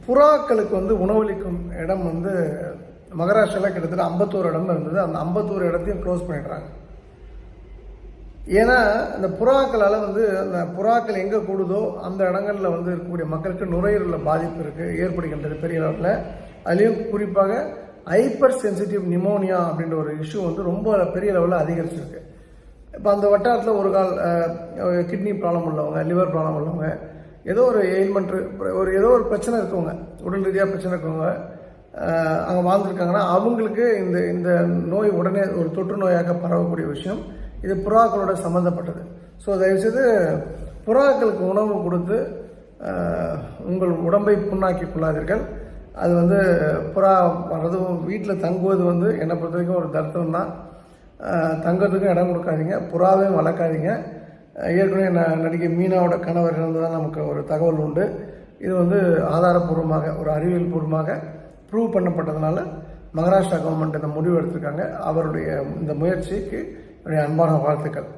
புறாக்களுக்கு உணவளிக்கும் இடம் மகாராஷ்டிராவில் கிட்டத்தட்ட 51 இடம் இருந்தது. அந்த 51 இடத்தையும் க்ளோஸ் பண்ணிடுறாங்க. ஏன்னா இந்த புறாக்களால் அந்த புறாக்கள் எங்கே கூடுதோ அந்த இடங்களில் இருக்கக்கூடிய மக்களுக்கு நுரையீரலில் பாதிப்பு ஏற்படுகின்றது பெரிய அளவில். அதுலேயும் குறிப்பாக ஹைப்பர் சென்சிட்டிவ் நிமோனியா அப்படின்ற ஒரு இஷ்யூ ரொம்ப பெரிய லெவலில் அதிகரிச்சிருக்கு. இப்போ அந்த வட்டாரத்தில் ஒரு கால் கிட்னி ப்ராப்ளம் உள்ளவங்க, லிவர் ப்ராப்ளம் உள்ளவங்க, ஏதோ ஒரு எயில்மெண்ட்டு ஏதோ ஒரு பிரச்சனை இருக்கவங்க, உடல் ரீதியாக பிரச்சனை இருக்கவங்க அங்கே வாழ்ந்துருக்காங்கன்னா அவங்களுக்கு இந்த நோய் உடனே ஒரு தொற்று நோயாக பரவக்கூடிய விஷயம். இது புறாக்களோட சம்மந்தப்பட்டது. ஸோ தயவுசெய்து புறாக்களுக்கு உணவு கொடுத்து உங்கள் உடம்பை புண்ணாக்கி கொள்ளாதீர்கள். அது புறா வர்றது வீட்டில் தங்குவது என்னை பொறுத்த வரைக்கும் ஒரு தர்த்தம் தான். தங்கிறதுக்கும் இடம் கொடுக்காதீங்க, புறாவையும் வளர்க்காதீங்க. ஏற்கனவே நடிகை மீனாவோட கணவர் இருந்ததான் நமக்கு ஒரு தகவல் உண்டு. இது ஆதாரபூர்வமாக ஒரு அறிவியல் பூர்வமாக ப்ரூவ் பண்ணப்பட்டதுனால மகாராஷ்டிரா கவர்மெண்ட் இந்த முடிவு எடுத்திருக்காங்க. அவருடைய இந்த முயற்சிக்கு என்னுடைய அன்பான வாழ்த்துக்கள்.